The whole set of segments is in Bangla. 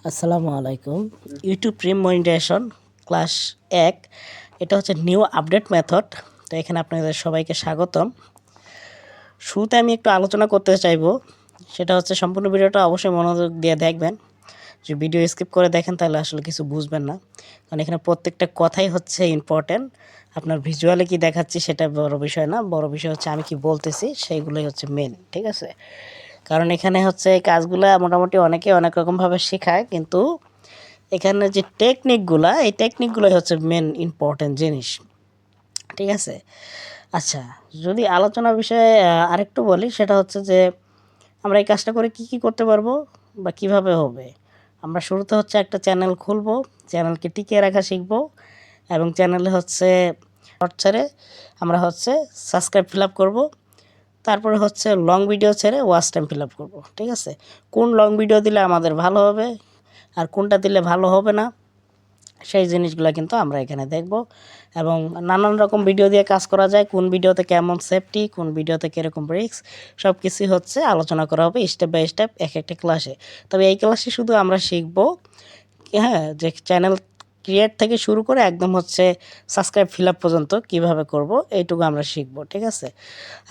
আসসালামু আলাইকুম। ইউটিউব প্রিম মনিটাইজেশন ক্লাস 1 এটা হচ্ছে নিউ আপডেট মেথড। তো এখানে আপনাদের সবাইকে স্বাগতম। শুরুতে আমি একটু আলোচনা করতে চাইবো, সেটা হচ্ছে সম্পূর্ণ ভিডিওটা অবশ্যই মনোযোগ দিয়ে দেখবেন। যদি ভিডিও স্কিপ করে দেখেন তাহলে আসলে কিছু বুঝবেন না, কারণ এখানে প্রত্যেকটা কথাই হচ্ছে ইম্পর্টেন্ট। আপনার ভিজুয়ালে কি দেখাচ্ছি সেটা বড় বিষয় না, বড় বিষয় হচ্ছে আমি কি বলতেছি সেইগুলোই হচ্ছে মেন, ঠিক আছে? কারণ এখানে হচ্ছে এই কাজগুলা মোটামুটি অনেকে অনেক রকমভাবে শেখায়, কিন্তু এখানে যে টেকনিকগুলা, এই টেকনিকগুলোই হচ্ছে মেন ইম্পর্টেন্ট জিনিস, ঠিক আছে? আচ্ছা, যদি আলোচনা বিষয়ে আরেকটু বলি, সেটা হচ্ছে যে আমরা এই কাজটা করে কি করতে পারবো বা কিভাবে হবে। আমরা শুরুতে হচ্ছে একটা চ্যানেল খুলবো, চ্যানেলকে টিকিয়ে রাখা শিখবো, এবং চ্যানেলে হচ্ছে শর্ট ছেড়ে আমরা হচ্ছে সাবস্ক্রাইব ফিল আপ করবো। তারপরে হচ্ছে লং ভিডিও ছেড়ে ওয়াচ টাইম ফিল আপ করবো, ঠিক আছে? কোন লং ভিডিও দিলে আমাদের ভালো হবে আর কোনটা দিলে ভালো হবে না, সেই জিনিসগুলো কিন্তু আমরা এখানে দেখব। এবং নানান রকম ভিডিও দিয়ে কাজ করা যায়, কোন ভিডিওতে কেমন সেফটি, কোন ভিডিওতে কীরকম রিস্ক, সব কিছুই হচ্ছে আলোচনা করা হবে স্টেপ বাই স্টেপ এক একটা ক্লাসে। তবে এই ক্লাসে শুধু আমরা শিখব, হ্যাঁ, যে চ্যানেল ক্রিয়েট থেকে শুরু করে একদম হচ্ছে সাবস্ক্রাইব ফিল আপ পর্যন্ত কীভাবে করব, এইটুকু আমরা শিখব, ঠিক আছে?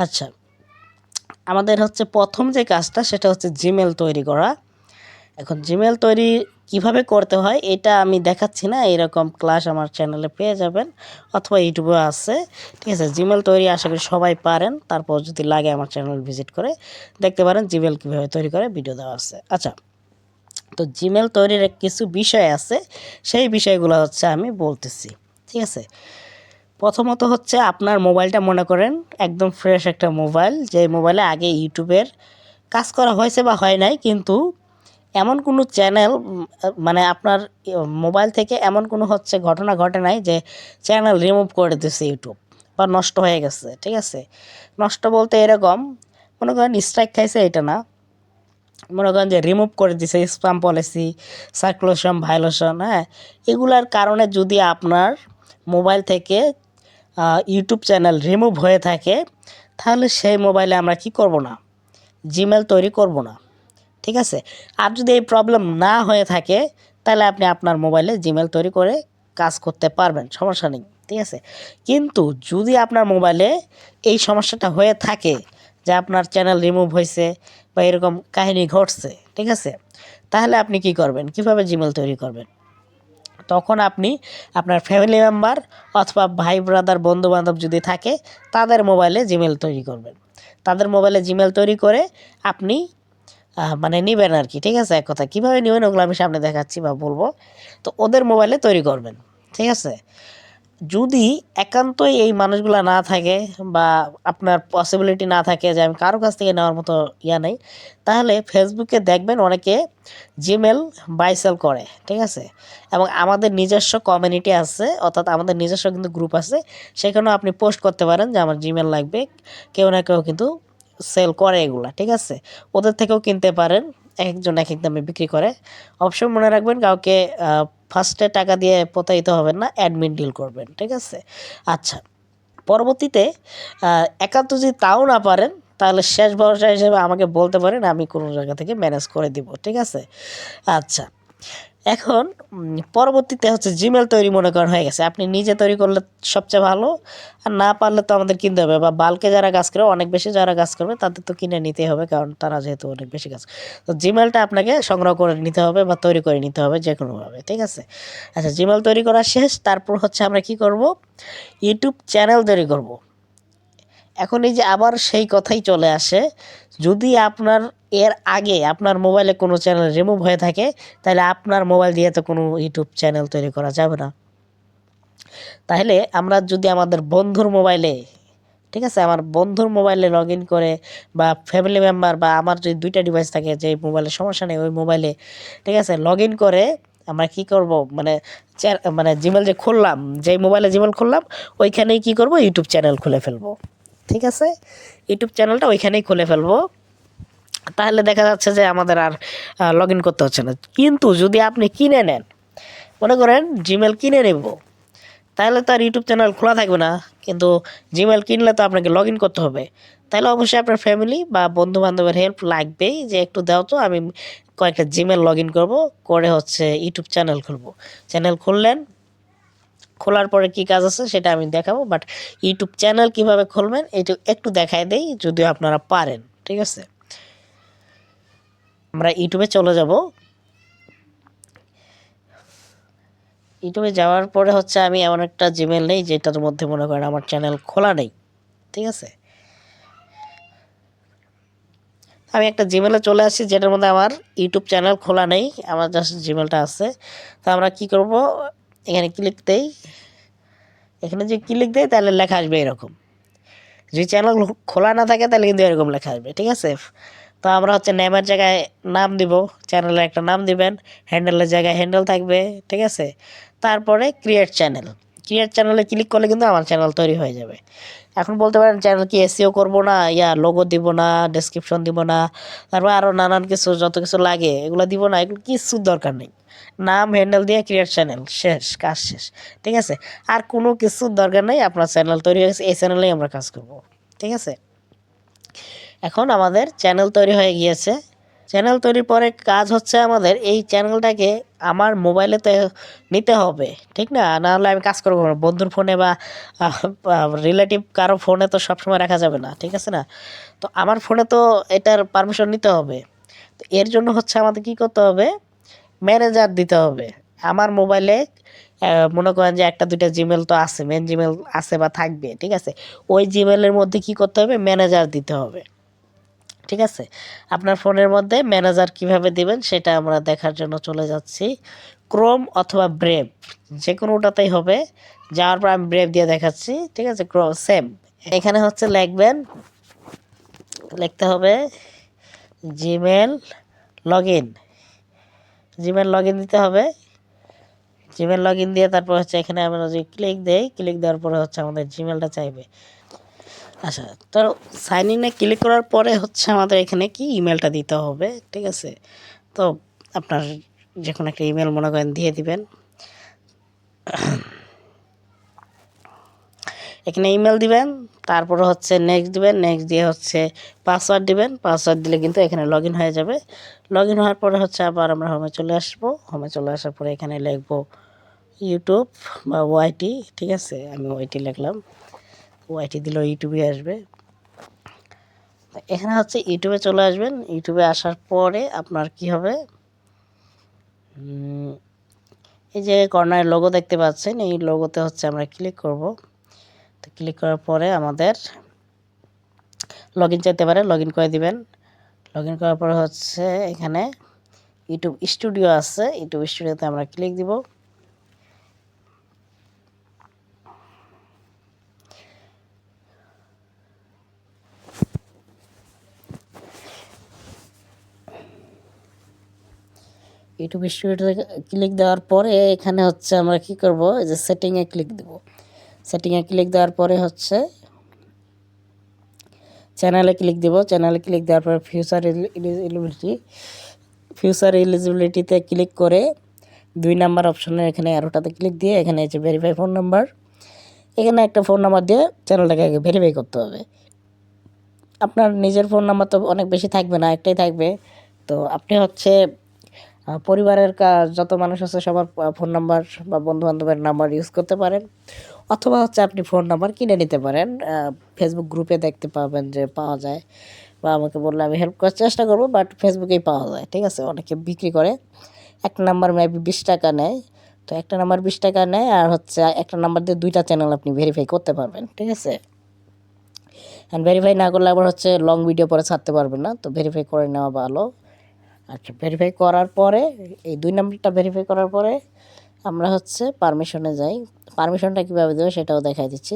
আচ্ছা, আমাদের হচ্ছে প্রথম যে কাজটা সেটা হচ্ছে জিমেল তৈরি করা। এখন জিমেল তৈরি কিভাবে করতে হয় এটা আমি দেখাচ্ছি না, এরকম ক্লাস আমার চ্যানেলে পেয়ে যাবেন অথবা ইউটিউবে আছে, ঠিক আছে? জিমেল তৈরি আশা করি সবাই পারেন, তারপর যদি লাগে আমার চ্যানেল ভিজিট করে দেখতে পারেন জিমেল কীভাবে তৈরি করে ভিডিও দেওয়া আছে। আচ্ছা, তো জিমেল তৈরির কিছু বিষয় আছে, সেই বিষয়গুলো হচ্ছে আমি বলতেছি, ঠিক আছে? প্রথমত হচ্ছে আপনার মোবাইলটা মনে করেন একদম ফ্রেশ একটা মোবাইল, যে মোবাইলে আগে ইউটিউবের কাজ করা হয়েছে বা হয় নাই, কিন্তু এমন কোনো চ্যানেল মানে আপনার মোবাইল থেকে এমন কোনো হচ্ছে ঘটনা ঘটে নাই যে চ্যানেল রিমুভ করে দিয়েছে ইউটিউব বা নষ্ট হয়ে গেছে, ঠিক আছে? নষ্ট বলতে এরকম, মনে করেন স্ট্রাইক খাইছে এটা না, মনে করেন যে রিমুভ করে দিছে, স্প্যাম পলিসি, সার্কুলেশন ভায়োলেশন, হ্যাঁ, এগুলার কারণে যদি আপনার মোবাইল থেকে ইউটিউব চ্যানেল রিমুভ হয়ে থাকে, তাহলে সেই মোবাইলে আমরা কি করব না, জিমেল তৈরি করব না, ঠিক আছে? আর যদি এই প্রবলেম না হয়ে থাকে তাহলে আপনি আপনার মোবাইলে জিমেল তৈরি করে কাজ করতে পারবেন, সমস্যা নেই, ঠিক আছে? কিন্তু যদি আপনার মোবাইলে এই সমস্যাটা হয়ে থাকে যে আপনার চ্যানেল রিমুভ হয়েছে বা এরকম কাহিনী ঘটছে, ঠিক আছে, তাহলে আপনি কি করবেন, কিভাবে জিমেল তৈরি করবেন? তখন আপনি আপনার ফ্যামিলি মেম্বার অথবা ভাই ব্রাদার বন্ধু বান্ধব যদি থাকে তাদের মোবাইলে জিমেল তৈরি করবেন। তাদের মোবাইলে জিমেল তৈরি করে আপনি মানে নেবেন আর কি, ঠিক আছে? এক কথা কীভাবে নেবেন ওগুলো আমি সামনে দেখাচ্ছি বা বলবো। তো ওদের মোবাইলে তৈরি করবেন, ঠিক আছে? যদি একান্তই এই মানুষগুলা না থাকে বা আপনার পসিবিলিটি না থাকে যে আমি কারো কাছ থেকে নেওয়ার মতো নেই, তাহলে ফেসবুকে দেখবেন অনেকে জিমেল বাই সেল করে, ঠিক আছে? এবং আমাদের নিজস্ব কমিউনিটি আছে, অর্থাৎ আমাদের নিজস্ব কিন্তু গ্রুপ আছে, সেখানেও আপনি পোস্ট করতে পারেন যে আমার জিমেল লাগবে, কেউ না কেউ কিন্তু সেল করে এগুলা, ঠিক আছে? ওদের থেকেও কিনতে পারেন, একজন এক এক দামে বিক্রি করে। অবশ্যই মনে রাখবেন কাউকে ফার্স্টে টাকা দিয়ে প্রতারিত হবেন না, অ্যাডমিন ডিল করবেন, ঠিক আছে? আচ্ছা, পরবর্তীতে একান্ত যদি তাও না পারেন তাহলে শেষ ভরসা হিসেবে আমাকে বলতে পারেন, আমি কোনো জায়গা থেকে ম্যানেজ করে দিব, ঠিক আছে? আচ্ছা, এখন পরবর্তীতে হচ্ছে জিমেল তৈরি মনে করেন হয়ে গেছে, আপনি নিজে তৈরি করলে সবচেয়ে ভালো, আর না পারলে তো আমাদের কিনতে হবে, বা বাল্কে যারা কাজ করে অনেক বেশি যারা কাজ করবে তাদের তো কিনে নিতেই হবে, কারণ তারা যেহেতু অনেক বেশি কাজ। তো জিমেলটা আপনাকে সংগ্রহ করে নিতে হবে বা তৈরি করে নিতে হবে যে কোনোভাবে, ঠিক আছে? আচ্ছা, জিমেল তৈরি করা শেষ, তারপর হচ্ছে আমরা কি করব, ইউটিউব চ্যানেল তৈরি করব। এখন এই যে আবার সেই কথাই চলে আসে, যদি আপনার এর আগে আপনার মোবাইলে কোনো চ্যানেল রিমুভ হয়ে থাকে তাহলে আপনার মোবাইল দিয়ে তো কোনো ইউটিউব চ্যানেল তৈরি করা যাবে না। তাহলে আমরা যদি আমাদের বন্ধুর মোবাইলে, ঠিক আছে, আমার বন্ধুর মোবাইলে লগ ইন করে বা ফ্যামিলি মেম্বার বা আমার যদি 2টা ডিভাইস থাকে, যে মোবাইলে সমস্যা নেই ওই মোবাইলে, ঠিক আছে, লগ ইন করে আমরা কি করব, মানে মানে জিমেল যে খুললাম, যেই মোবাইলে জিমেল খুললাম ওইখানেই কি করব, ইউটিউব চ্যানেল খুলে ফেলবো, ঠিক আছে? ইউটিউব চ্যানেলটা ওইখানেই খুলে ফেলবো, তাহলে দেখা যাচ্ছে যে আমাদের আর লগ ইন করতে হচ্ছে না। কিন্তু যদি আপনি কিনে নেন, মনে করেন জিমেল কিনে নেব, তাহলে তো আর ইউটিউব চ্যানেল খোলা থাকবে না, কিন্তু জিমেল কিনলে তো আপনাকে লগ ইন করতে হবে। তাহলে অবশ্যই আপনার ফ্যামিলি বা বন্ধু বান্ধবের হেল্প লাগবেই, যে একটু দাও তো আমি কয়েকটা জিমেল লগ ইন করবো, করে হচ্ছে ইউটিউব চ্যানেল খুলবো। চ্যানেল খুললেন, খোলার পরে কি কাজ আছে সেটা আমি দেখাবো, বাট ইউটিউব চ্যানেল কিভাবে খুলবেন এটা একটু দেখায় দেই, যদিও আপনারা পারেন। ঠিক আছে, আমরা ইউটিউবে চলে যাব। ইউটিউবে যাওয়ার পরে হচ্ছে আমি এমন একটা জিমেল নেই যেটার মধ্যে মনে করেন আমার চ্যানেল খোলা নেই। ঠিক আছে, আমি একটা জিমেলে চলে আসছি যেটার মধ্যে আমার ইউটিউব চ্যানেল খোলা নেই, আমার জাস্ট জিমেলটা আছে। তো আমরা কি করব, এখানে ক্লিক দেই। এখানে যে ক্লিক দেই তাহলে লেখা আসবে এরকম। যদি চ্যানেল খোলা না থাকে তাহলে কিন্তু এরকম লেখা আসবে। ঠিক আছে, তো আমরা হচ্ছে নেমের জায়গায় নাম দিব, চ্যানেলের একটা নাম দিবেন, হ্যান্ডেলের জায়গায় হ্যান্ডেল থাকবে। ঠিক আছে, তারপরে ক্রিয়েট চ্যানেল। ক্রিয়েট চ্যানেলে ক্লিক করলে কিন্তু আমার চ্যানেল তৈরি হয়ে যাবে। এখন বলতে পারেন চ্যানেল কি এসইও করবো না, লোগো দিব না, ডেসক্রিপশন দিব না, তারপর আরও নানান কিছু যত কিছু লাগে এগুলো দিব না, এগুলো কিছুর দরকার নেই। নাম হ্যান্ডেল দিয়ে ক্রিয়েট চ্যানেল, শেষ, কাজ শেষ। ঠিক আছে, আর কোনো কিছুর দরকার নেই, আপনার চ্যানেল তৈরি হয়ে গেছে, এই চ্যানেলেই আমরা কাজ করব। ঠিক আছে, এখন আমাদের চ্যানেল তৈরি হয়ে গিয়েছে। চ্যানেল তৈরির পরে কাজ হচ্ছে আমাদের এই চ্যানেলটাকে আমার মোবাইলে তো নিতে হবে, ঠিক না? না হলে আমি কাজ করবো না, বন্ধুর ফোনে বা রিলেটিভ কারো ফোনে তো সবসময় রাখা যাবে না। ঠিক আছে না, তো আমার ফোনে তো এটার পারমিশন নিতে হবে। তো এর জন্য হচ্ছে আমাদের কি করতে হবে, ম্যানেজার দিতে হবে। আমার মোবাইলে মনে করেন যে একটা দুইটা জিমেল তো আছে, মেন জিমেল আছে বা থাকবে। ঠিক আছে, ওই জিমেলের মধ্যে কি করতে হবে, ম্যানেজার দিতে হবে। ঠিক আছে, আপনার ফোনের মধ্যে ম্যানেজার কিভাবে দিবেন সেটা আমরা দেখার জন্য চলে যাচ্ছি। ক্রোম অথবা ব্রেভ, যে কোনোটাতেই হবে। যাওয়ার পর আমি ব্রেভ দিয়ে দেখাচ্ছি। ঠিক আছে, ক্রোম সেম। এখানে হচ্ছে লিখতে হবে Gmail log in. Gmail log in দিতে হবে। জিমেল লগ ইন দিয়ে তারপর হচ্ছে এখানে আমরা যদি ক্লিক দেই, ক্লিক দেওয়ার পরে হচ্ছে আমাদের জিমেলটা চাইবে। আচ্ছা, তো সাইন ইনে ক্লিক করার পরে হচ্ছে আমাদের এখানে কি ইমেলটা দিতে হবে। ঠিক আছে, তো আপনার যে কোনো একটা ইমেল মনে করেন দিয়ে দিবেন। এখানে ইমেল দিবেন, তারপরে হচ্ছে নেক্সট দিবেন, নেক্সট দিয়ে হচ্ছে পাসওয়ার্ড দিবেন। পাসওয়ার্ড দিলে কিন্তু এখানে লগ ইন হয়ে যাবে। লগ ইন হওয়ার পরে হচ্ছে আবার আমরা হোমে চলে আসবো। হোমে চলে আসার পরে এখানে লিখবো ইউটিউব বা ওয়াইটি। ঠিক আছে, আমি ওয়াইটি লিখলাম, ওয়াইটি দিলেও ইউটিউবে আসবে। এখানে হচ্ছে ইউটিউবে চলে আসবেন। ইউটিউবে আসার পরে আপনার কি হবে, এই যে কর্নারের লোগো দেখতে পাচ্ছেন, এই লোগোতে হচ্ছে আমরা ক্লিক করব। তো ক্লিক করার পরে আমাদের লগ ইন চাইতে পারে, লগ ইন করে দিবেন। লগ ইন করার পরে হচ্ছে এখানে ইউটিউব স্টুডিও আছে, ইউটিউব স্টুডিওতে আমরা ক্লিক দিব। ইউটিউব স্টুডিওতে ক্লিক দেওয়ার পরে এখানে হচ্ছে আমরা কি করব, এই যে সেটিংয়ে ক্লিক দেব। সেটিংয়ে ক্লিক দেওয়ার পরে হচ্ছে চ্যানেলে ক্লিক দেব। চ্যানেলে ক্লিক দেওয়ার পরে ফিউচার এলিজিবিলিটিতে ক্লিক করে 2 নাম্বার অপশনের এখানে অ্যারোটাতে ক্লিক দিয়ে এখানে হচ্ছে ভেরিফাই ফোন নাম্বার, এখানে একটা ফোন নাম্বার দিয়ে চ্যানেলটাকে আগে ভেরিফাই করতে হবে। আপনার নিজের ফোন নাম্বার তো অনেক বেশি থাকবে না, একটাই থাকবে। তো আপনি হচ্ছে পরিবারের যত মানুষ আছে সবার ফোন নাম্বার বা বন্ধুবান্ধবের নাম্বার ইউজ করতে পারেন, অথবা হচ্ছে আপনি ফোন নাম্বার কিনে নিতে পারেন। ফেসবুক গ্রুপে দেখতে পাবেন যে পাওয়া যায়, বা আমাকে বললে আমি হেল্প করার চেষ্টা করবো, বাট ফেসবুকেই পাওয়া যায়। ঠিক আছে, অনেকে বিক্রি করে। একটা নাম্বার মেবি 20 টাকা নেয়। তো একটা নাম্বার 20 টাকা নেয়, আর হচ্ছে একটা নাম্বার দিয়ে 2টা চ্যানেল আপনি ভেরিফাই করতে পারবেন। ঠিক আছে, অ্যান্ড ভেরিফাই না করলে আবার হচ্ছে লং ভিডিও পরে ছাড়তে পারবেন না, তো ভেরিফাই করে নেওয়া ভালো। আচ্ছা, ভেরিফাই করার পরে এই 2 নাম্বারটা ভেরিফাই করার পরে আমরা হচ্ছে পারমিশনে যাই। পারমিশনটা কীভাবে দেবো সেটাও দেখাই দিচ্ছি।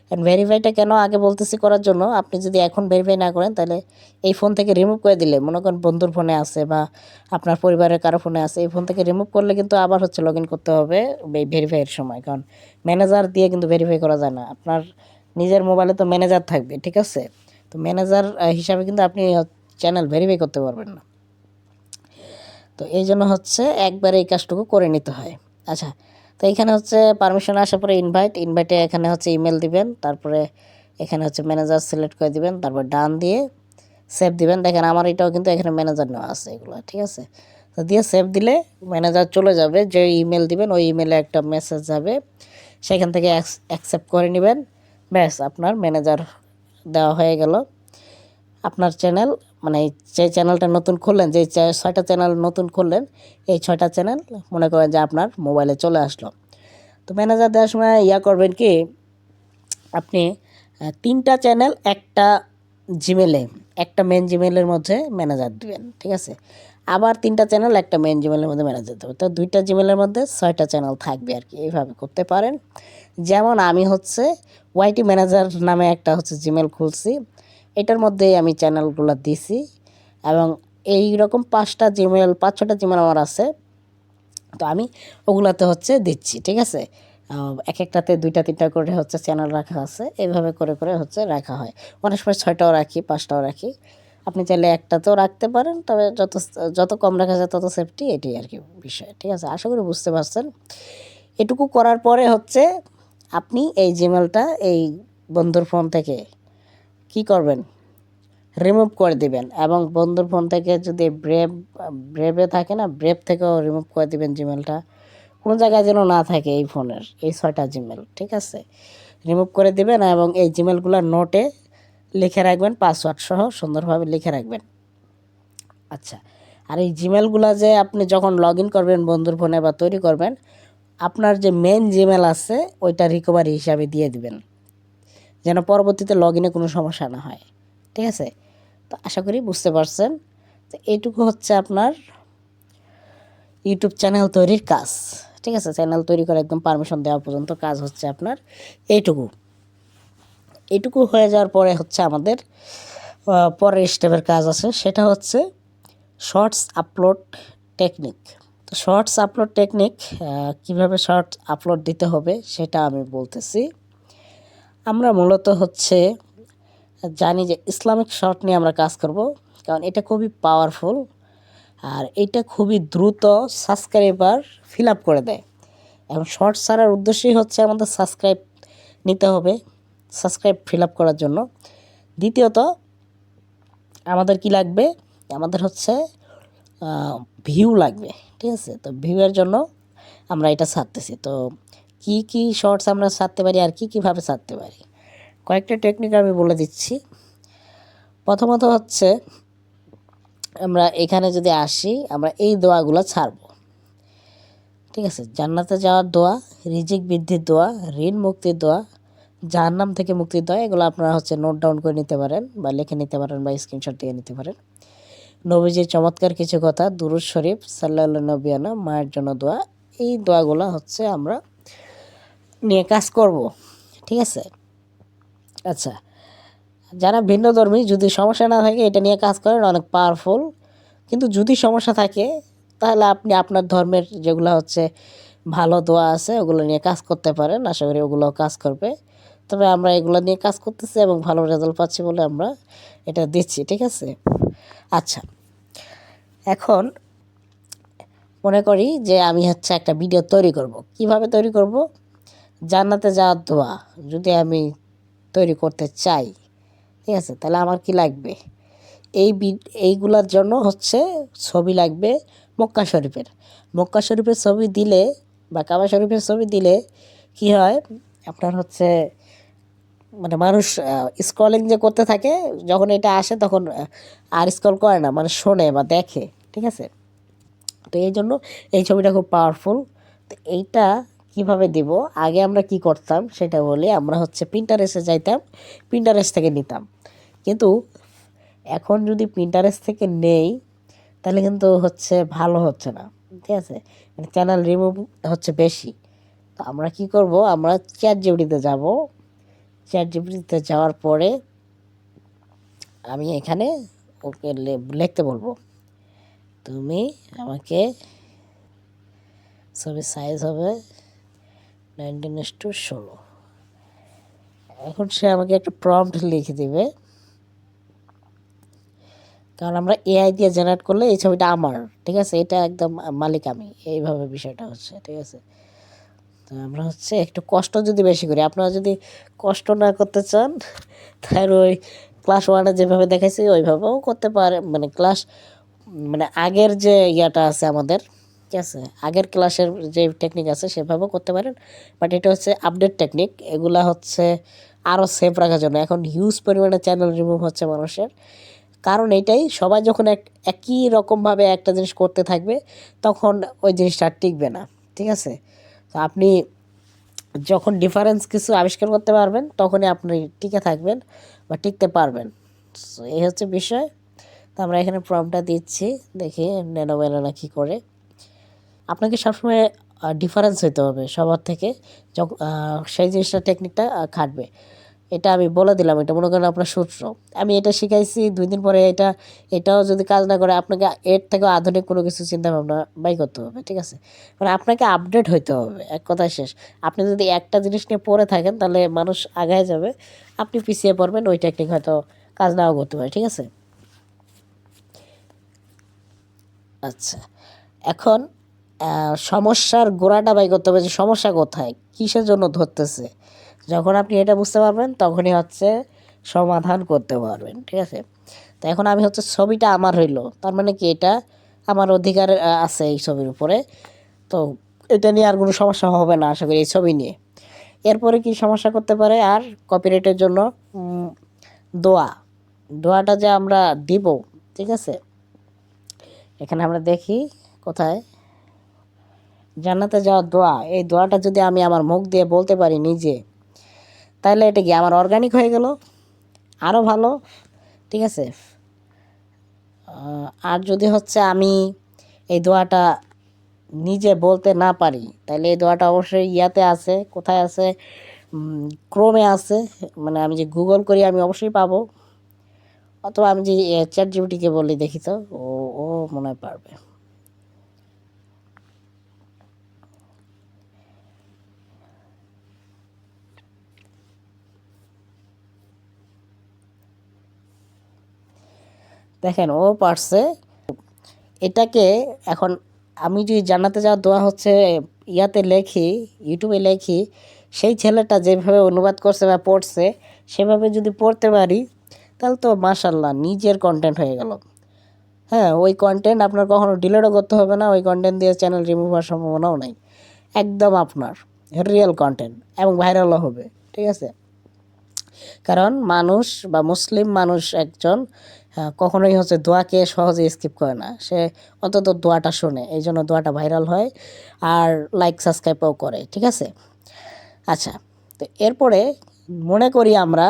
অ্যান্ড ভেরিফাইটা কেন আগে বলতেছি করার জন্য, আপনি যদি এখন ভেরিফাই না করেন তাহলে এই ফোন থেকে রিমুভ করে দিলে, মনে করেন বন্ধুর ফোনে আছে বা আপনার পরিবারের কারো ফোনে আছে, এই ফোন থেকে রিমুভ করলে কিন্তু আবার হচ্ছে লগ ইন করতে হবে এই ভেরিফাইয়ের সময়, কারণ ম্যানেজার দিয়ে কিন্তু ভেরিফাই করা যায় না। আপনার নিজের মোবাইলে তো ম্যানেজার থাকবে। ঠিক আছে, তো ম্যানেজার হিসাবে কিন্তু আপনি চ্যানেল ভেরিফাই করতে পারবেন না। তো এই জন্য হচ্ছে একবারে এই কাজটুকু করে নিতে হয়। আচ্ছা, তো এখানে হচ্ছে পারমিশন আসার পরে ইনভাইটে এখানে হচ্ছে ইমেল দিবেন, তারপরে এখানে হচ্ছে ম্যানেজার সিলেক্ট করে দিবেন, তারপর ডান দিয়ে সেভ দিবেন। দেখেন আমার এটাও কিন্তু এখানে ম্যানেজার নেওয়া আছে এগুলো, ঠিক আছে। তো দিয়ে সেভ দিলে ম্যানেজার চলে যাবে, যে ইমেল দিবেন ওই ইমেলে একটা মেসেজ যাবে, সেখান থেকে অ্যাকসেপ্ট করে নেবেন। ব্যাস আপনার ম্যানেজার দেওয়া হয়ে গেল। আপনার চ্যানেল মানে যে চ্যানেলটা নতুন খুললেন, যে 6টা চ্যানেল নতুন খুললেন, এই 6টা চ্যানেল মনে করেন যে আপনার মোবাইলে চলে আসলো। তো ম্যানেজার দেওয়ার সময় করবেন কি, আপনি 3টা চ্যানেল একটা জিমেলে, একটা মেন জিমেলের মধ্যে ম্যানেজার দিবেন, ঠিক আছে। আবার 3টা চ্যানেল একটা মেন জিমেলের মধ্যে ম্যানেজার দেবে, তো 2টা জিমেলের মধ্যে 6টা চ্যানেল থাকবে আর কি। এইভাবে করতে পারেন। যেমন আমি হচ্ছে ওয়াইটি ম্যানেজার নামে একটা হচ্ছে জিমেল খুলছি, এটার মধ্যেই আমি চ্যানেলগুলো দিছি, এবং এই রকম 5-6টা জিমেল আমার আছে। তো আমি ওগুলাতে হচ্ছে দিচ্ছি, ঠিক আছে। এক একটাতে 2টা 3টা করে হচ্ছে চ্যানেল রাখা আছে, এইভাবে করে করে হচ্ছে রাখা হয়। অনেক সময় 6টাও রাখি, 5টাও রাখি। আপনি চাইলে একটাতেও রাখতে পারেন, তবে যত যত কম রাখা যায় তত সেফটি, এটাই আর কি বিষয়, ঠিক আছে। আশা করি বুঝতে পারছেন। এটুকু করার পরে হচ্ছে আপনি এই জিমেলটা এই বন্ধুর ফোন থেকে কি করবেন, রিমুভ করে দিবেন। এবং বন্ধুর ফোন থেকে যদি ব্রেভে থাকে না, ব্রেভ থেকেও রিমুভ করে দিবেন জিমেলটা। কোনো জায়গায় যেন না থাকে এই ফোনের এই 6টা জিমেল, ঠিক আছে। রিমুভ করে দিবেন এবং এই জিমেলগুলো নোটে লিখে রাখবেন, পাসওয়ার্ড সহ সুন্দরভাবে লিখে রাখবেন। আচ্ছা, আর এই জিমেলগুলো যে আপনি যখন লগ ইন করবেন বন্ধুর ফোনে বা তৈরি করবেন, আপনার যে মেন জিমেল আছে ওইটা রিকভারি হিসাবে দিয়ে দিবেন, যেন পরবর্তীতে লগ ইনে কোনো সমস্যা না হয়, ঠিক আছে। তো আশা করি বুঝতে পারছেন। তো এইটুকু হচ্ছে আপনার ইউটিউব চ্যানেল তৈরির কাজ, ঠিক আছে। চ্যানেল তৈরি করে একদম পারমিশন দেওয়া পর্যন্ত কাজ হচ্ছে আপনার এইটুকু। এইটুকু হয়ে যাওয়ার পরে হচ্ছে আমাদের পরের স্টেপের কাজ আছে, সেটা হচ্ছে শর্টস আপলোড টেকনিক। তো শর্টস আপলোড টেকনিক, কীভাবে শর্টস আপলোড দিতে হবে সেটা আমি বলতেছি। আমরা মূলত হচ্ছে জানি যে ইসলামিক শর্ট নিয়ে আমরা কাজ করব, কারণ এটা খুবই পাওয়ারফুল, আর এটা খুবই দ্রুত সাবস্ক্রাইবার ফিল আপ করে দেয়। এখন শর্টস ছাড়ার উদ্দেশ্যই হচ্ছে আমাদের সাবস্ক্রাইব নিতে হবে, সাবস্ক্রাইব ফিল আপ করার জন্য। দ্বিতীয়ত আমাদের কি লাগবে, আমাদের হচ্ছে ভিউ লাগবে, ঠিক আছে। তো ভিউয়ের জন্য আমরা এটা ছাড়তেছি। তো কি কি শর্টস আমরা ছাড়তে পারি আর কীভাবে ছাড়তে পারি, কয়েকটা টেকনিক আমি বলে দিচ্ছি। প্রথমত হচ্ছে আমরা এখানে যদি আসি, আমরা এই দোয়াগুলো ছাড়ব, ঠিক আছে। জান্নাতে যাওয়ার দোয়া, রিজিক বৃদ্ধির দোয়া, ঋণ মুক্তির দোয়া, জাহান্নাম থেকে মুক্তির দোয়া, এগুলো আপনারা হচ্ছে নোট ডাউন করে নিতে পারেন বা লিখে নিতে পারেন বা স্ক্রিনশট দিয়ে নিতে পারেন। নবীজির চমৎকার কিছু কথা, দুরূদ শরীফ, সাল্লাল্লাহু নবিয়ানা, মায়ের জন্য দোয়া, এই দোয়াগুলো হচ্ছে আমরা নিয়ে কাজ করব, ঠিক আছে। আচ্ছা, যারা ভিন্নধর্মী, যদি সমস্যা না থাকে এটা নিয়ে কাজ করেন, অনেক পাওয়ারফুল। কিন্তু যদি সমস্যা থাকে তাহলে আপনি আপনার ধর্মের যেগুলো হচ্ছে ভালো দোয়া আছে ওগুলো নিয়ে কাজ করতে পারেন, আশা করি ওগুলো কাজ করবে। তবে আমরা এগুলো নিয়ে কাজ করতেছি এবং ভালো রেজাল্ট পাচ্ছি বলে আমরা এটা দিচ্ছি, ঠিক আছে। আচ্ছা, এখন মনে করি যে আমি হচ্ছে একটা ভিডিও তৈরি করব। কিভাবে তৈরি করব, জান্নাতে যাওয়ার দোয়া যদি আমি তৈরি করতে চাই, ঠিক আছে, তাহলে আমার কি লাগবে, এইগুলোর জন্য হচ্ছে ছবি লাগবে মক্কা শরীফের। মক্কা শরীফের ছবি দিলে বা কাবা শরীফের ছবি দিলে কি হয়, আপনার হচ্ছে মানে মানুষ স্ক্রলিং যে করতে থাকে, যখন এটা আসে তখন আর স্ক্রল করে না, মানে শোনে বা দেখে, ঠিক আছে। তো এই জন্য এই ছবিটা খুব পাওয়ারফুল। তো এইটা কিভাবে দিব, আগে আমরা কি করতাম সেটা বলি। আমরা হচ্ছে পিন্টারেস্টে যাইতাম, পিন্টারেস্ট থেকে নিতাম। কিন্তু এখন যদি পিন্টারেস্ট থেকে নেই তাহলে কিন্তু হচ্ছে ভালো হচ্ছে না, ঠিক আছে। মানে চ্যানেল রিমুভ হচ্ছে বেশি। তো আমরা কি করব, আমরা চ্যাট জিপিটিতে যাব। চ্যাট জিপিটিতে যাওয়ার পরে আমি এখানে ওকে লিখতে বলবো, তুমি আমাকে, ছবির সাইজ হবে 19:16। এখন সে আমাকে একটা প্রম্পট লিখে দিবে, কারণ আমরা এআই দিয়ে জেনারেট করলে এই ছবিটা আমার, ঠিক আছে, এটা একদম মালিক আমি, এইভাবে বিষয়টা হচ্ছে, ঠিক আছে। তো আমরা হচ্ছে একটু কষ্ট যদি বেশি করি, আপনারা যদি কষ্ট না করতে চান তাহলে ওই ক্লাস 1-এ যেভাবে দেখাইছি ওইভাবেও করতে পারে, মানে ক্লাস মানে আগের যে ইয়াটা আছে আমাদের, ঠিক আছে, আগের ক্লাসের যে টেকনিক আছে সেভাবেও করতে পারেন। বাট এটা হচ্ছে আপডেট টেকনিক, এগুলা হচ্ছে আরও সেফ রাখার জন্য। এখন হিউজ পরিমাণে চ্যানেল রিমুভ হচ্ছে মানুষের, কারণ এটাই, সবাই যখন একই রকমভাবে একটা জিনিস করতে থাকবে তখন ওই জিনিসটা আর টিকবে না, ঠিক আছে। তো আপনি যখন ডিফারেন্স কিছু আবিষ্কার করতে পারবেন তখনই আপনি টিকে থাকবেন বা টিকতে পারবেন। সো এই হচ্ছে বিষয়। তো আমরা এখানে প্রম্পটটা দিচ্ছি, দেখি ন্যানোভেলানা কী করে। আপনাকে সবসময় ডিফারেন্স হইতে হবে সবার থেকে, যখন সেই জিনিসটা টেকনিকটা খাটবে। এটা আমি বলে দিলাম, এটা মনে করেন আপনার সূত্র, আমি এটা শিখাইছি, 2 দিন পরে এটাও যদি কাজ না করে আপনাকে এর থেকেও আধুনিক কোনো কিছু চিন্তা ভাবনা বাই করতে হবে, ঠিক আছে। মানে আপনাকে আপডেট হইতে হবে, এক কথায় শেষ। আপনি যদি একটা জিনিস নিয়ে পড়ে থাকেন তাহলে মানুষ আগায় যাবে, আপনি পিছিয়ে পড়বেন, ওই টেকনিক হয়তো কাজ নাও করতে পারে, ঠিক আছে। আচ্ছা, এখন সমস্যার গোড়াটা বাই করতে হবে, যে সমস্যা কোথায়, কিসের জন্য ধরতেছে। যখন আপনি এটা বুঝতে পারবেন তখনই হচ্ছে সমাধান করতে পারবেন, ঠিক আছে। তো এখন আমি হচ্ছে ছবিটা আমার হইলো, তার মানে কি এটা আমার অধিকার আছে এই ছবির উপরে, তো এটা নিয়ে আর কোনো সমস্যা হবে না আশা করি এই ছবি নিয়ে। এরপরে কি সমস্যা করতে পারে আর কপিরাইটের জন্য, দোয়া, দোয়াটা যে আমরা দিব, ঠিক আছে। এখানে আমরা দেখি কোথায়, জান্নাতে যাওয়ার দোয়া, এই দোয়াটা যদি আমি আমার মুখ দিয়ে বলতে পারি নিজে, তাহলে এটা কি আমার অর্গানিক হয়ে গেল, আরও ভালো, ঠিক আছে। আর যদি হচ্ছে আমি এই দোয়াটা নিজে বলতে না পারি, তাহলে এই দোয়াটা অবশ্যই ইয়াতে আছে, কোথায় আছে, ক্রোমে আছে, মানে আমি যে গুগল করি আমি অবশ্যই পাবো, অথবা আমি যে চ্যাট জিপিটিকে বলি দেখি তো, ও ও মনে হয় পারবে। দেখেন ও পারছে এটাকে। এখন আমি যদি জান্নাতে যাওয়ার দোয়া হচ্ছে ইয়াতে লেখি, ইউটিউবে লেখি, সেই ছেলেটা যেভাবে অনুবাদ করছে বা পড়ছে সেভাবে যদি পড়তে পারি, তাহলে তো মাশাল্লাহ নিজের কন্টেন্ট হয়ে গেল। হ্যাঁ, ওই কন্টেন্ট আপনার কখনো ডিলিটও করতে হবে না, ওই কন্টেন্ট দিয়ে চ্যানেল রিমুভ হওয়ার সম্ভাবনাও নাই, একদম আপনার রিয়েল কন্টেন্ট, এবং ভাইরালও হবে, ঠিক আছে। কারণ মানুষ বা মুসলিম মানুষ একজন কখনোই হচ্ছে দোয়াকে সহজে স্কিপ করে না, সে অন্তত দোয়াটা শোনে, এই জন্য দোয়াটা ভাইরাল হয় আর লাইক সাবস্ক্রাইবও করে, ঠিক আছে। আচ্ছা, তো এরপরে মনে করি আমরা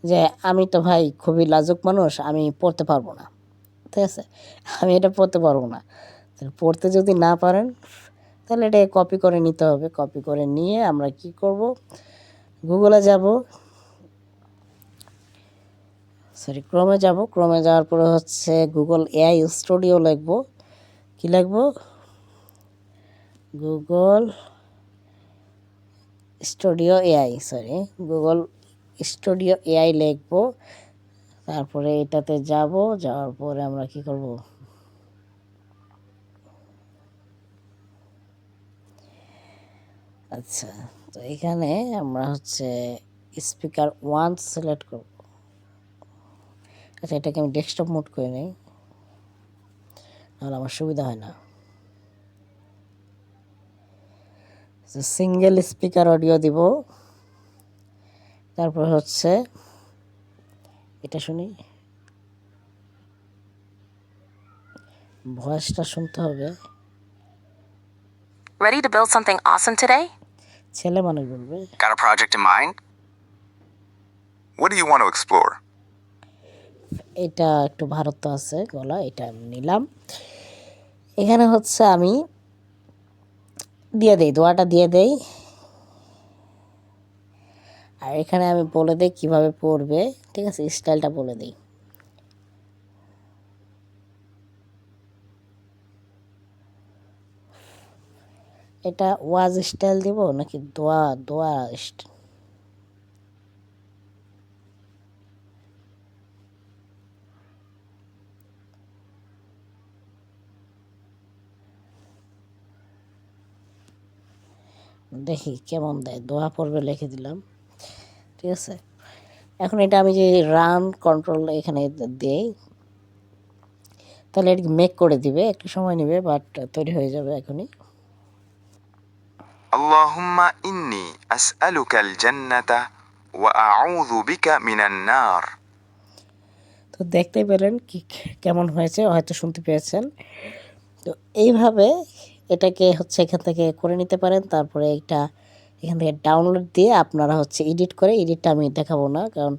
যে আমি তো ভাই খুবই লাজুক মানুষ, আমি পড়তে পারবো না, ঠিক আছে, আমি এটা পড়তে পারবো না। পড়তে যদি না পারেন তাহলে এটা কপি করে নিতে হবে, কপি করে নিয়ে আমরা কি করব, গুগলে যাব, সরি ক্রোমে যাব, ক্রোমে যাওয়ার পরে হচ্ছে গুগল এআই স্টুডিও লিখব, কি লিখব, Google studio AI, sorry Google studio AI লিখব। তারপরে এটাতে যাব, যাওয়ার পরে আমরা কি করব, আচ্ছা, তো এখানে আমরা হচ্ছে স্পিকার 1 সিলেক্ট করব। আচ্ছা, এটাকে আমি ডেস্কটপ মোড করে নিই, নাহলে আমার সুবিধা হয় না। সিঙ্গেল স্পিকার অডিও দিব, তারপর হচ্ছে এটা শুনি, ভয়েসটা শুনতে হবে, Ready to build something awesome today? ছেলে মানুষ বলবে। Got a project in mind? What do you want to explore? এটা একটু ভারত আছে গলা, এটা আমি নিলাম। এখানে হচ্ছে আমি দিয়ে দেই, দোয়াটা দিয়ে দেই, আর এখানে আমি বলে দিই কীভাবে পড়বে, ঠিক আছে, স্টাইলটা বলে দিই। এটা ওয়াজ স্টাইল দিব নাকি দোয়া, দোয়া দেখি কেমন দেয়, দোয়া পড়বে লিখে দিলাম, ঠিক আছে। এখন এটা আমি যে রান কন্ট্রোল এখানে দেই, তাহলে এটাকে মেক করে দিবে, একটু সময় নেবে বাট তৈরি হয়ে যাবে এখনই। اللهم إني أسألك الجنة وأعوذ بك من النار. তো দেখতেই পেলেন কি কেমন হয়েছে, হয়তো শুনতে পেয়েছেন। তো এইভাবে এটাকে হচ্ছে এখান থেকে করে নিতে পারেন। তারপরে এটা এখান থেকে ডাউনলোড দিয়ে আপনারা হচ্ছে এডিট করে, এডিটটা আমি দেখাবো না কারণ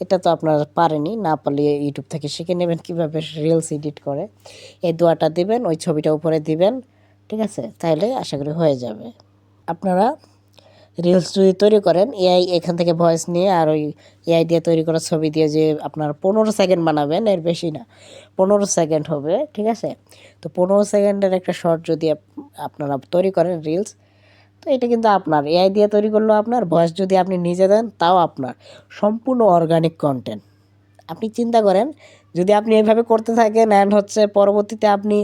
এটা তো আপনারা পারেনি, না পারলে ইউটিউব থেকে শিখে নেবেন কীভাবে রিলস এডিট করে। এই দোয়াটা দিবেন, ওই ছবিটা উপরে দিবেন, ঠিক আছে? তাহলে আশা করি হয়ে যাবে। আপনারা রিলস যদি তৈরি করেন এআই এখান থেকে ভয়েস নিয়ে আর ওই এআই দিয়ে তৈরি করা ছবি দিয়ে যে আপনার 15 সেকেন্ড বানাবেন, এর বেশি না, 15 সেকেন্ড হবে, ঠিক আছে? তো 15 সেকেন্ডের একটা শর্ট যদি আপনারা তৈরি করেন রিলস, তো এটা কিন্তু আপনার এআই দিয়ে তৈরি করলেও আপনার, ভয়েস যদি আপনি নিজে দেন তাও আপনার, সম্পূর্ণ অর্গানিক কন্টেন্ট। আপনি চিন্তা করেন যদি আপনি এইভাবে করতে থাকেন অ্যান্ড হচ্ছে পরবর্তীতে আপনি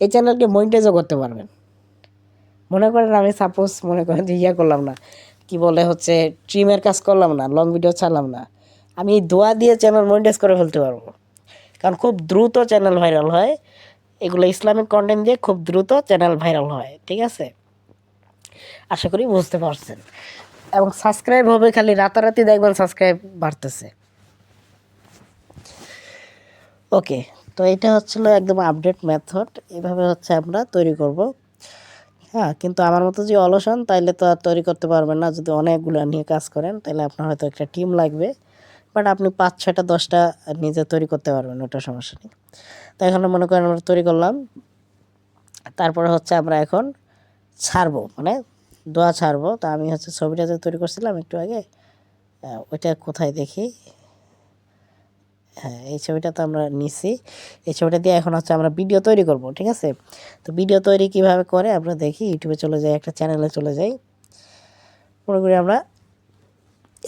এই চ্যানেলকে মনিটাইজও করতে পারবেন। মনে করেন আমি সাপোজ মনে করেন যে করলাম না, কি বলে হচ্ছে ট্রিমের কাজ করলাম না, লং ভিডিও ছাড়লাম না, আমি এই দোয়া দিয়ে চ্যানেল মনিটাইজ করে ফেলতে পারবো, কারণ খুব দ্রুত চ্যানেল ভাইরাল হয় এগুলো, ইসলামিক কন্টেন্ট দিয়ে খুব দ্রুত চ্যানেল ভাইরাল হয়, ঠিক আছে? আশা করি বুঝতে পারছেন। এবং সাবস্ক্রাইব হবে খালি রাতারাতি, দেখবেন সাবস্ক্রাইব বাড়তেছে। ওকে, তো এটা হচ্ছিল একদম আপডেট মেথড, এভাবে হচ্ছে আমরা তৈরি করব। হ্যাঁ, কিন্তু আমার মতো যে অলসন তাইলে তো আর তৈরি করতে পারবেন না। যদি অনেকগুলো নিয়ে কাজ করেন তাহলে আপনার হয়তো একটা টিম লাগবে, বাট আপনি 5, 6টা 10টা নিজে তৈরি করতে পারবেন, ওটা সমস্যা নেই। তো এখানে মনে করেন আমরা তৈরি করলাম, তারপরে হচ্ছে আমরা এখন ছাড়বো, মানে দোয়া ছাড়বো। তো আমি হচ্ছে ছবিটা যে তৈরি করছিলাম একটু আগে, ওইটা কোথায় দেখি, হ্যাঁ এই ছবিটা তো আমরা নিছি। এই ছবিটা দিয়ে এখন হচ্ছে আমরা ভিডিও তৈরি করব, ঠিক আছে? তো ভিডিও তৈরি কিভাবে করে আমরা দেখি, ইউটিউবে চলে যাই, একটা চ্যানেলে চলে যাই, মনে করি আমরা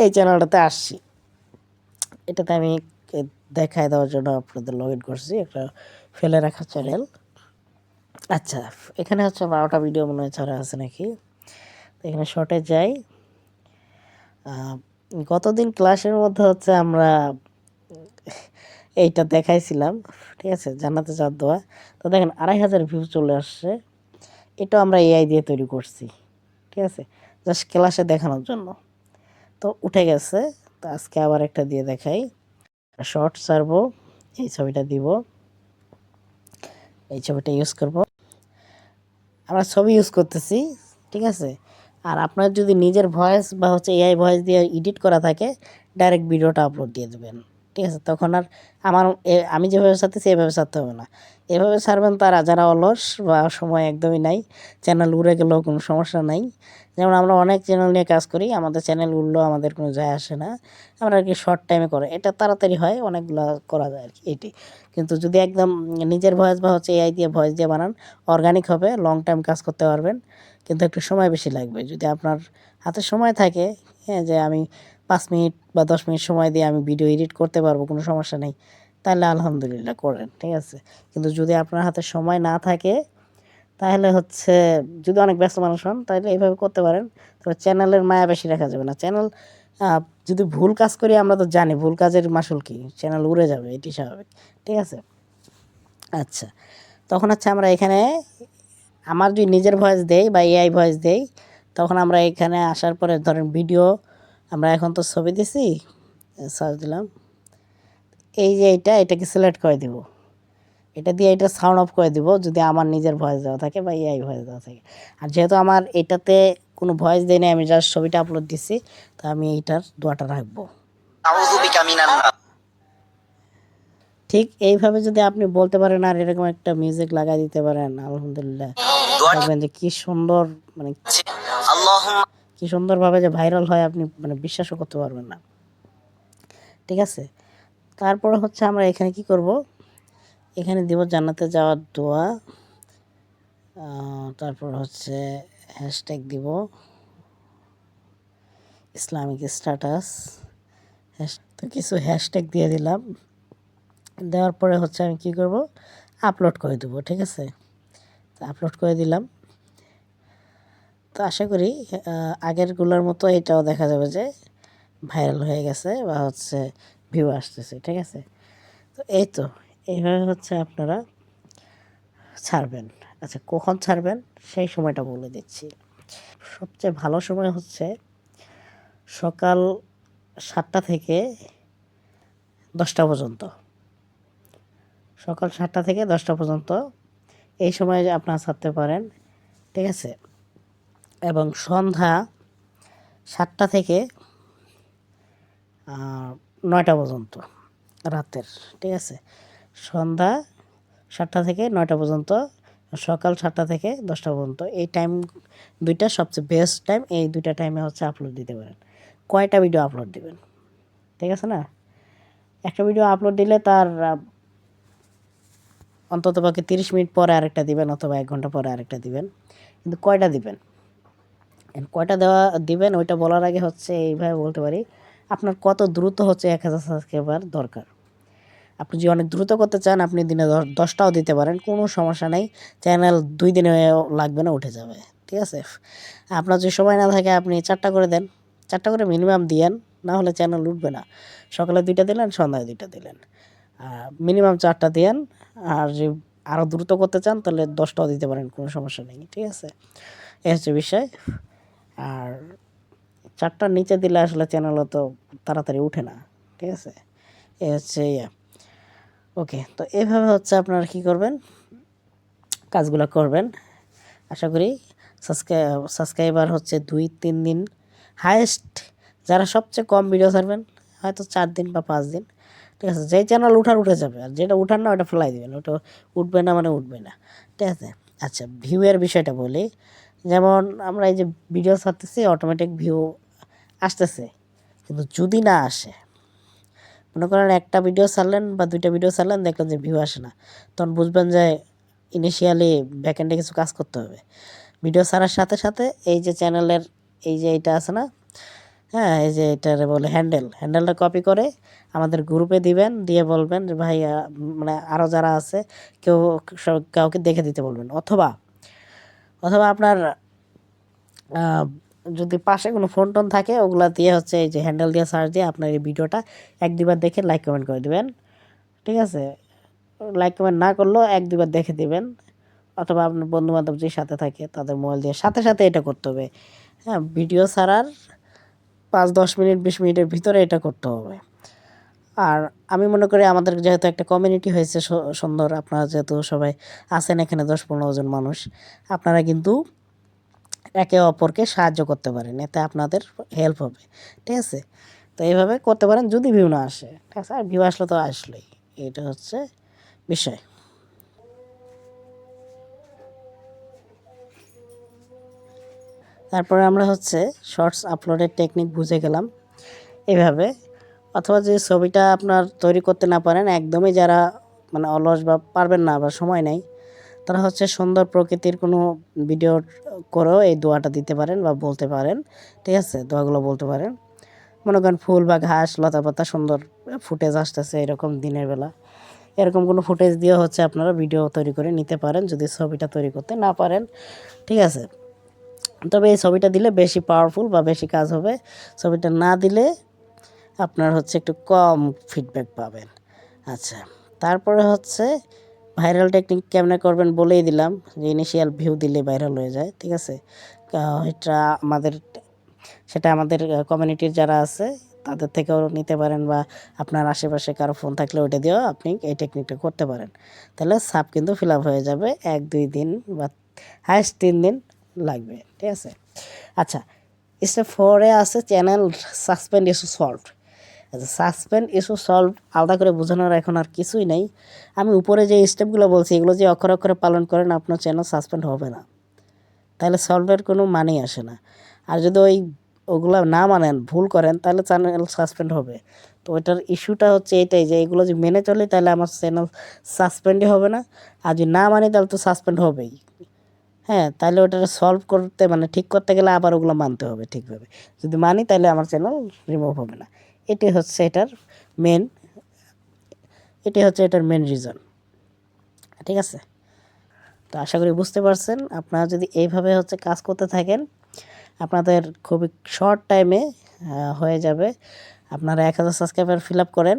এই চ্যানেলটাতে আসছি, এটাতে আমি দেখায় দেওয়ার জন্য আপনাদের লগ ইন করছি, একটা ফেলে রাখা চ্যানেল। আচ্ছা, এখানে হচ্ছে 12টা ভিডিও মনে হয় ছাড়া আছে নাকি। তো এখানে শর্টে যাই। গতদিন ক্লাসের মধ্যে হচ্ছে আমরা এইটা দেখাইছিলাম, ঠিক আছে, জান্নাতে যাওয়ার দোয়া। তো দেখেন 2500 ভিউ চলে আসছে, এটা আমরা এআই দিয়ে তৈরি করছি, ঠিক আছে, জাস্ট ক্লাসে দেখানোর জন্য। তো উঠে গেছে। তো আজকে আবার একটা দিয়ে দেখাই, শর্ট ছাড়বো, এই ছবিটা দিব, এই ছবিটা ইউজ করব, আমরা ছবি ইউজ করতেছি, ঠিক আছে? আর আপনার যদি নিজের ভয়েস বা হচ্ছে এআই ভয়েস দিয়ে এডিট করা থাকে, ডাইরেক্ট ভিডিওটা আপলোড দিয়ে দেবেন, ঠিক আছে? তখন আর আমি যেভাবে ছাড়তেছি এভাবে ছাড়তে হবে না। এভাবে ছাড়বেন তারা যারা অলস বা সময় একদমই নাই, চ্যানেল উড়ে গেলেও কোনো সমস্যা নাই। যেমন আমরা অনেক চ্যানেল নিয়ে কাজ করি, আমাদের চ্যানেল উড়লেও আমাদের কোনো যায় আসে না, আমরা আর কি শর্ট টাইমে করে, এটা তাড়াতাড়ি হয়, অনেকগুলো করা যায় আর কি, এটি। কিন্তু যদি একদম নিজের ভয়েস বা হচ্ছে এআই দিয়ে ভয়েস দিয়ে বানান, অর্গানিক হবে, লং টাইম কাজ করতে পারবেন, কিন্তু একটু সময় বেশি লাগবে। যদি আপনার হাতে সময় থাকে, হ্যাঁ, যে আমি 5 মিনিট বা 10 মিনিট সময় দিয়ে আমি ভিডিও এডিট করতে পারবো, কোনো সমস্যা নেই, তাহলে আলহামদুলিল্লাহ করেন, ঠিক আছে? কিন্তু যদি আপনার হাতে সময় না থাকে, তাহলে হচ্ছে যদি অনেক ব্যস্ত মানুষ হন তাহলে এইভাবে করতে পারেন। তবে চ্যানেলের মায়া বেশি রাখা যাবে না। চ্যানেল যদি ভুল কাজ করি, আমরা তো জানি ভুল কাজের মাসুল কি, চ্যানেল উড়ে যাবে, এটি স্বাভাবিক, ঠিক আছে? আচ্ছা, তখন হচ্ছে আমরা এখানে আমার যদি নিজের ভয়েস দেই বা এআই ভয়েস দেই, তখন আমরা এখানে আসার পরে ধরেন ভিডিও, আমরা এখন তো ছবি দিছি, সার্চ দিলাম, এই যে এটাকে সিলেক্ট করে দিব, এটা দিয়ে এটা সাউন্ড অফ করে দিব যদি আমার নিজের ভয়েস দেওয়া থাকে বা এআই ভয়েস দেওয়া থাকে। আর যেহেতু আমার এটাতে কোনো ভয়েস দেয় না, আমি জাস্ট ছবিটা আপলোড দিছি, তো আমি এইটার দোয়াটা রাখবো। ঠিক এইভাবে যদি আপনি বলতে পারেন আর এরকম একটা মিউজিক লাগাই দিতে পারেন, আলহামদুলিল্লাহ, দেখবেন যে কি সুন্দর, মানে কি সুন্দরভাবে যে ভাইরাল হয়, আপনি মানে বিশ্বাসও করতে পারবেন না, ঠিক আছে? তারপরে হচ্ছে আমরা এখানে কি করব, এখানে দিব জান্নাতে যাওয়ার দোয়া, তারপর হচ্ছে হ্যাশট্যাগ দিব ইসলামিক স্ট্যাটাস, তো কিছু হ্যাশট্যাগ দিয়ে দিলাম। দেওয়ার পরে হচ্ছে আমি কি করব, আপলোড করে দেবো, ঠিক আছে? তো আপলোড করে দিলাম। তো আশা করি আগেরগুলোর মতো এটাও দেখা যাবে যে ভাইরাল হয়ে গেছে বা হচ্ছে ভিউ আসতেছে, ঠিক আছে। তো এই তো এইভাবে হচ্ছে আপনারা ছাড়বেন। আচ্ছা, কখন ছাড়বেন সেই সময়টা বলে দিচ্ছি। সবচেয়ে ভালো সময় হচ্ছে সকাল 7টা থেকে 10টা পর্যন্ত। সকাল 7টা থেকে 10টা পর্যন্ত এই সময় আপনারা ছাড়তে পারেন, ঠিক আছে। এবং সন্ধ্যা 7টা থেকে 9টা পর্যন্ত রাতের, ঠিক আছে। সন্ধ্যা 7টা থেকে 9টা পর্যন্ত, সকাল 7টা থেকে 10টা পর্যন্ত, এই টাইম দুইটা সবচেয়ে বেস্ট টাইম। এই দুইটা টাইমে হচ্ছে আপলোড দিতে পারেন। কয়টা ভিডিও আপলোড দিবেন, ঠিক আছে না? একটা ভিডিও আপলোড দিলে তার অন্ততপক্ষে 30 মিনিট পরে আরেকটা দিবেন অথবা 1 ঘন্টা পরে আরেকটা দিবেন। কিন্তু কয়টা দিবেন, কয়টা দিবেন ওইটা বলার আগে হচ্ছে এইভাবে বলতে পারি, আপনার কত দ্রুত হচ্ছে 1000 সাবস্ক্রাইবার দরকার। আপনি যদি অনেক দ্রুত করতে চান আপনি দিনে 10টাও দিতে পারেন, কোনো সমস্যা নেই। চ্যানেল 2 দিনে লাগবে না, উঠে যাবে, ঠিক আছে। আপনার যদি সময় না থাকে আপনি 4টা করে দেন, 4টা করে মিনিমাম দিয়েন, না হলে চ্যানেল উঠবে না। সকালে 2টা দিলেন, সন্ধ্যায় 2টা দিলেন, মিনিমাম 4টা দিয়েন। আর যদি আরও দ্রুত করতে চান তাহলে 10টাও দিতে পারেন, কোনো সমস্যা নেই, ঠিক আছে। এই হচ্ছে বিষয়। আর 4টার নিচে দিলে আসলে চ্যানেল অত তাড়াতাড়ি উঠে না, ঠিক আছে। এই হচ্ছে ওকে। তো এইভাবে হচ্ছে আপনারা কী করবেন, কাজগুলো করবেন। আশা করি সাবস্ক্রাইবার হচ্ছে 2-3 দিন হায়েস্ট। যারা সবচেয়ে কম ভিডিও ছাড়বেন হয়তো 4 দিন বা 5 দিন, ঠিক আছে। যেই চ্যানেল উঠে যাবে, আর যেটা উঠার না ওটা ফেলাই দেবেন, ওটা উঠবে না মানে উঠবে না, ঠিক আছে। আচ্ছা, ভিউয়ের বিষয়টা বলি। যেমন আমরা এই যে ভিডিও ছাড়তেছি অটোমেটিক ভিউ আসতেছে, কিন্তু যদি না আসে, মনে করেন একটা ভিডিও ছাড়লেন বা 2টা ভিডিও ছাড়লেন, দেখলেন যে ভিউ আসে না, তখন বুঝবেন যে ইনিশিয়ালি ব্যাকএন্ডে কিছু কাজ করতে হবে। ভিডিও ছাড়ার সাথে সাথে এই যে চ্যানেলের এই যে এটা আছে না, হ্যাঁ, এই যে এটারে বলে হ্যান্ডেলটা কপি করে আমাদের গ্রুপে দিবেন, দিয়ে বলবেন যে ভাই মানে আরও যারা আছে কাউকে দেখে দিতে বলবেন। অথবা অথবা আপনার আহ, যদি পাশে কোনো ফোন টোন থাকে ওগুলা দিয়ে হচ্ছে এই যে হ্যান্ডেল দিয়ে সার্চ দিয়ে আপনার এই ভিডিওটা 1-2বার দেখে লাইক কমেন্ট করে দিবেন, ঠিক আছে। লাইক কমেন্ট না করলেও 1-2বার দেখে দিবেন। অথবা আপনার বন্ধুবান্ধব যে সাথে থাকে তাদের মোবাইল দিয়ে সাথে সাথে এটা করতে হবে। হ্যাঁ, ভিডিও ছাড়ার 5-10 মিনিট 20 মিনিটের ভিতরে এটা করতে হবে। আর আমি মনে করি আমাদের যেহেতু একটা কমিউনিটি হয়েছে সুন্দর, আপনারা যেহেতু সবাই আছেন এখানে 10-15 জন মানুষ, আপনারা কিন্তু একে অপরকে সাহায্য করতে পারেন, এতে আপনাদের হেল্প হবে, ঠিক আছে। তো এইভাবে করতে পারেন যদি ভিউ না আসে, ঠিক আছে। আর ভিউ আসলে তো আসলেই, এটা হচ্ছে বিষয়। তারপরে আমরা হচ্ছে শর্টস আপলোডের টেকনিক বুঝে গেলাম এভাবে। অথবা যে ছবিটা আপনার তৈরি করতে না পারেন, একদমই যারা মানে অলস বা পারবেন না বা সময় নেই, তারা হচ্ছে সুন্দর প্রকৃতির কোনো ভিডিও করেও এই দোয়াটা দিতে পারেন বা বলতে পারেন, ঠিক আছে। দোয়াগুলো বলতে পারেন, মনে করেন ফুল বা ঘাস লতাপাতা সুন্দর ফুটেজ আসতেছে এরকম দিনের বেলা, এরকম কোনো ফুটেজ দিয়ে হচ্ছে আপনারা ভিডিও তৈরি করে নিতে পারেন যদি ছবিটা তৈরি করতে না পারেন, ঠিক আছে। তবে এই ছবিটা দিলে বেশি পাওয়ারফুল বা বেশি কাজ হবে। ছবিটা না দিলে আপনার হচ্ছে একটু কম ফিডব্যাক পাবেন। আচ্ছা, তারপরে হচ্ছে ভাইরাল টেকনিক কেমনে করবেন বলেই দিলাম, যে ইনিশিয়াল ভিউ দিলে ভাইরাল হয়ে যায়, ঠিক আছে। এটা আমাদের সেটা আমাদের কমিউনিটির যারা আছে তাদের থেকেও নিতে পারেন, বা আপনার আশেপাশে কারো ফোন থাকলে ওইটা দিয়েও আপনি এই টেকনিকটা করতে পারেন। তাহলে সাব কিন্তু ফিল আপ হয়ে যাবে 1-2 দিন বা হায়েস্ট 3 দিন লাগবে, ঠিক আছে। আচ্ছা, স্টেপ 4-এ আছে চ্যানেল সাসপেন্ড ইস্যু সলভ। আচ্ছা, সাসপেন্ড ইস্যু সলভ আলাদা করে বোঝানোর এখন আর কিছুই নেই। আমি উপরে যে স্টেপগুলো বলছি এগুলো যে অক্ষরে অক্ষরে পালন করেন আপনার চ্যানেল সাসপেন্ড হবে না, তাহলে সলভের কোনো মানেই আসে না। আর যদি ওগুলো না মানেন, ভুল করেন, তাহলে চ্যানেল সাসপেন্ড হবে। তো ওইটার ইস্যুটা হচ্ছে এটাই যে এগুলো যদি মেনে চলে তাহলে আমার চ্যানেল সাসপেন্ডই হবে না, আর যদি না মানি তাহলে তো সাসপেন্ড হবেই। হ্যাঁ, তাহলে ওটা সলভ করতে মানে ঠিক করতে গেলে আবার ওগুলো মানতে হবে ঠিকভাবে। যদি মানি তাহলে আমার চ্যানেল রিমুভ হবে না। এটাই হচ্ছে মেন এটার মেন রিজন, ঠিক আছে। তো আশা করি বুঝতে পারছেন। আপনারা যদি এইভাবে হচ্ছে কাজ করতে থাকেন, আপনাদের খুবই শর্ট টাইমে হয়ে যাবে। আপনারা 1000 সাবস্ক্রাইবার ফিল আপ করেন।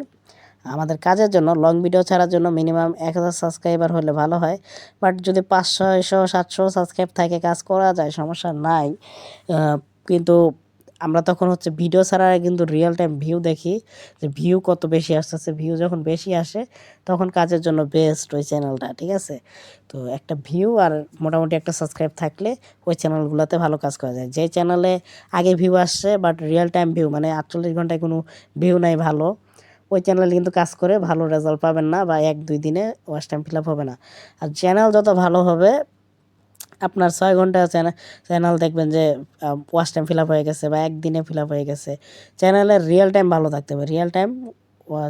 আমাদের কাজের জন্য লং ভিডিও ছাড়ার জন্য মিনিমাম 1000 সাবস্ক্রাইবার হলে ভালো হয়। বাট যদি 500 600 700 সাবস্ক্রাইব থাকে কাজ করা যায়, সমস্যা নাই। কিন্তু আমরা তখন হচ্ছে ভিডিও ছাড়া কিন্তু রিয়েল টাইম ভিউ দেখি যে ভিউ কত বেশি আসতেছে। ভিউ যখন বেশি আসে তখন কাজের জন্য বেস্ট ওই চ্যানেলটা, ঠিক আছে? তো একটা ভিউ আর মোটামুটি একটা সাবস্ক্রাইব থাকলে ওই চ্যানেলগুলোতে ভালো কাজ করা যায়। যে চ্যানেলে আগে ভিউ আসছে বাট রিয়েল টাইম ভিউ মানে 48 ঘন্টায় কোনো ভিউ নাই ভালো, ওই চ্যানেলে কিন্তু কাজ করে ভালো রেজাল্ট পাবেন না বা 1-2 দিনে ওয়াচ টাইম ফিল আপ হবে না। আর চ্যানেল যত ভালো হবে আপনার 6 ঘন্টা চ্যানেল দেখবেন যে ওয়াচ টাইম ফিল আপ হয়ে গেছে বা একদিনে ফিল আপ হয়ে গেছে। চ্যানেলের রিয়েল টাইম ভালো থাকতে হবে, রিয়েল টাইম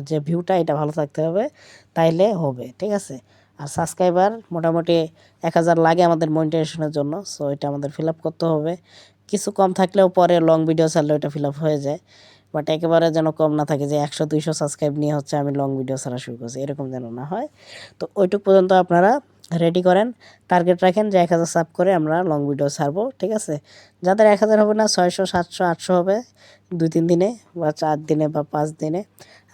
যে ভিউটা এটা ভালো থাকতে হবে, তাইলে হবে, ঠিক আছে? আর সাবস্ক্রাইবার মোটামুটি 1000 লাগে আমাদের মনিটাইজেশনের জন্য। সো এটা আমাদের ফিল আপ করতে হবে। কিছু কম থাকলেও পরে লং ভিডিও ছাড়লে ওটা ফিল আপ হয়ে যায়। বাট একেবারে যেন কম না থাকে যে 100-200 সাবস্ক্রাইব নিয়ে হচ্ছে আমি লং ভিডিও ছাড়া শুরু করছি, এরকম যেন না হয়। তো ওইটুক পর্যন্ত আপনারা রেডি করেন, টার্গেট রাখেন যে 1000 সাব করে আমরা লং ভিডিও ছাড়বো, ঠিক আছে? যাদের 1000 হবে না 600 700 800 হবে 2-3 দিনে বা 4 দিনে বা 5 দিনে।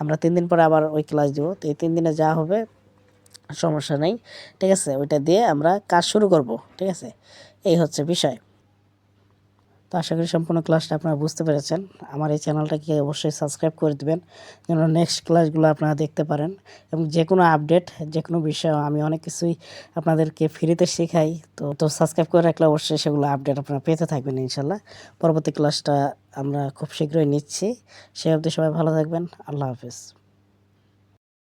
আমরা 3 দিন পরে আবার ওই ক্লাস দিব। তো এই 3 দিনে যা হবে সমস্যা নেই, ঠিক আছে? ওইটা দিয়ে আমরা কাজ শুরু করব, ঠিক আছে? এই হচ্ছে বিষয়। তো আশা করি সম্পূর্ণ ক্লাসটা আপনারা বুঝতে পেরেছেন। আমার এই চ্যানেলটাকে অবশ্যই সাবস্ক্রাইব করে দিবেন যেন নেক্সট ক্লাসগুলো আপনারা দেখতে পারেন এবং যে কোনো আপডেট যে কোনো বিষয় আমি অনেক কিছুই আপনাদেরকে ফ্রিতে শেখাই। তো সাবস্ক্রাইব করে রাখলে অবশ্যই সেগুলো আপডেট আপনারা পেতে থাকবেন ইনশাল্লাহ। পরবর্তী ক্লাসটা আমরা খুব শীঘ্রই নিচ্ছি। সে অবধি সবাই ভালো থাকবেন। আল্লাহ হাফেজ।